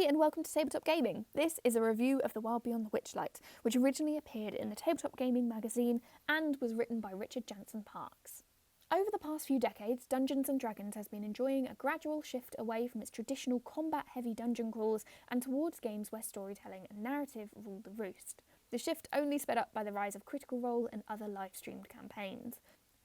Hi and welcome to Tabletop Gaming. This is a review of The Wild Beyond the Witchlight, which originally appeared in the Tabletop Gaming magazine and was written by Richard Jansen Parks. Over the past few decades, Dungeons & Dragons has been enjoying a gradual shift away from its traditional combat-heavy dungeon crawls and towards games where storytelling and narrative rule the roost. The shift only sped up by the rise of Critical Role and other live-streamed campaigns.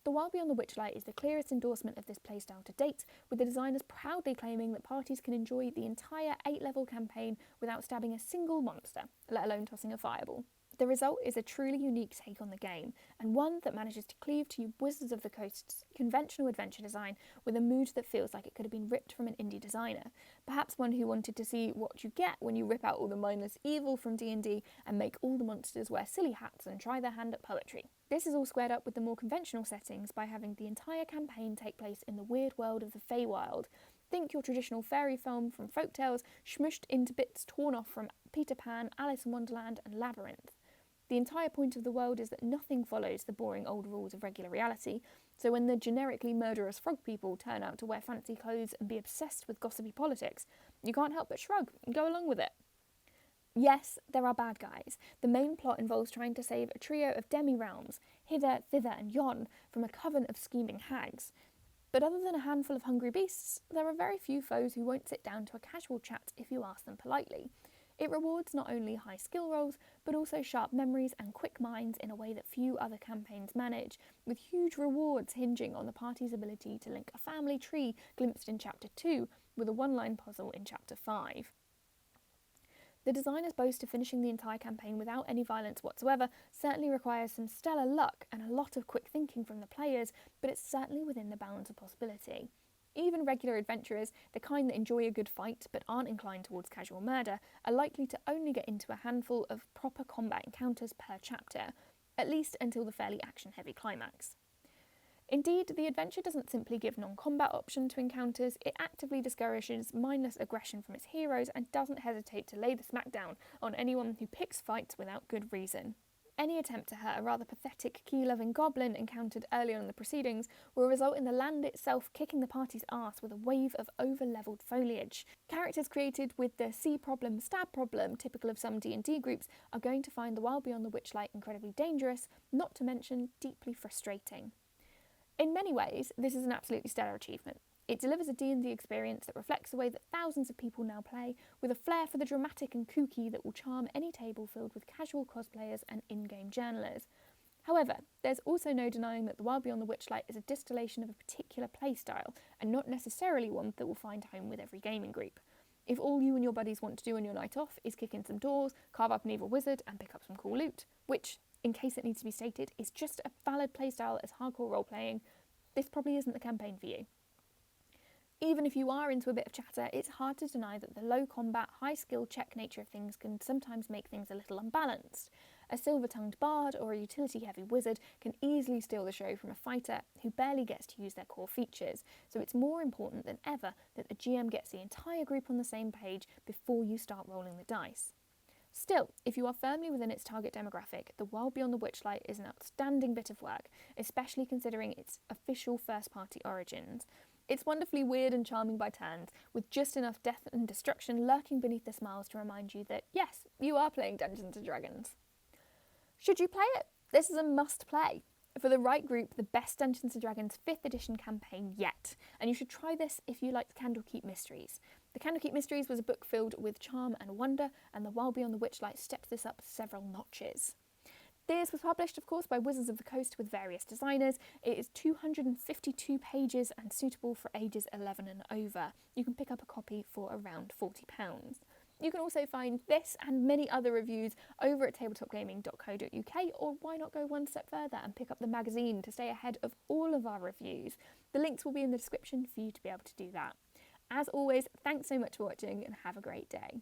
The Wild Beyond the Witchlight is the clearest endorsement of this playstyle to date, with the designers proudly claiming that parties can enjoy the entire 8-level campaign without stabbing a single monster, let alone tossing a fireball. The result is a truly unique take on the game, and one that manages to cleave to Wizards of the Coast's conventional adventure design with a mood that feels like it could have been ripped from an indie designer. Perhaps one who wanted to see what you get when you rip out all the mindless evil from D&D and make all the monsters wear silly hats and try their hand at poetry. This is all squared up with the more conventional settings by having the entire campaign take place in the weird world of the Feywild. Think your traditional fairy film from folktales smushed into bits torn off from Peter Pan, Alice in Wonderland and Labyrinth. The entire point of the world is that nothing follows the boring old rules of regular reality, so when the generically murderous frog people turn out to wear fancy clothes and be obsessed with gossipy politics, you can't help but shrug and go along with it. Yes, there are bad guys. The main plot involves trying to save a trio of demi-realms, hither, thither and yon, from a coven of scheming hags. But other than a handful of hungry beasts, there are very few foes who won't sit down to a casual chat if you ask them politely. It rewards not only high skill rolls, but also sharp memories and quick minds in a way that few other campaigns manage, with huge rewards hinging on the party's ability to link a family tree glimpsed in Chapter 2 with a one-line puzzle in Chapter 5. The designers boast of finishing the entire campaign without any violence whatsoever certainly requires some stellar luck and a lot of quick thinking from the players, but it's certainly within the bounds of possibility. Even regular adventurers, the kind that enjoy a good fight but aren't inclined towards casual murder, are likely to only get into a handful of proper combat encounters per chapter, at least until the fairly action-heavy climax. Indeed, the adventure doesn't simply give non-combat option to encounters, it actively discourages mindless aggression from its heroes and doesn't hesitate to lay the smackdown on anyone who picks fights without good reason. Any attempt to hurt a rather pathetic key-loving goblin encountered earlier in the proceedings will result in the land itself kicking the party's arse with a wave of over-levelled foliage. Characters created with the see problem, stab problem typical of some D&D groups are going to find the Wild Beyond the Witchlight incredibly dangerous, not to mention deeply frustrating. In many ways, this is an absolutely stellar achievement. It delivers a D&D experience that reflects the way that thousands of people now play, with a flair for the dramatic and kooky that will charm any table filled with casual cosplayers and in-game journalers. However, there's also no denying that The Wild Beyond the Witchlight is a distillation of a particular playstyle, and not necessarily one that will find home with every gaming group. If all you and your buddies want to do on your night off is kick in some doors, carve up an evil wizard, and pick up some cool loot, which, in case it needs to be stated, is just a valid playstyle as hardcore role-playing, this probably isn't the campaign for you. Even if you are into a bit of chatter, it's hard to deny that the low combat, high skill check nature of things can sometimes make things a little unbalanced. A silver-tongued bard or a utility-heavy wizard can easily steal the show from a fighter who barely gets to use their core features, so it's more important than ever that the GM gets the entire group on the same page before you start rolling the dice. Still, if you are firmly within its target demographic, The Wild Beyond the Witchlight is an outstanding bit of work, especially considering its official first-party origins. It's wonderfully weird and charming by turns, with just enough death and destruction lurking beneath the smiles to remind you that, yes, you are playing Dungeons & Dragons. Should you play it? This is a must-play. For the right group, the best Dungeons & Dragons 5th edition campaign yet, and you should try this if you like the Candlekeep Mysteries. The Candlekeep Mysteries was a book filled with charm and wonder, and The Wild Beyond the Witchlight steps this up several notches. This was published, of course, by Wizards of the Coast with various designers. It is 252 pages and suitable for ages 11 and over. You can pick up a copy for around £40. You can also find this and many other reviews over at tabletopgaming.co.uk, or why not go one step further and pick up the magazine to stay ahead of all of our reviews. The links will be in the description for you to be able to do that. As always, thanks so much for watching and have a great day.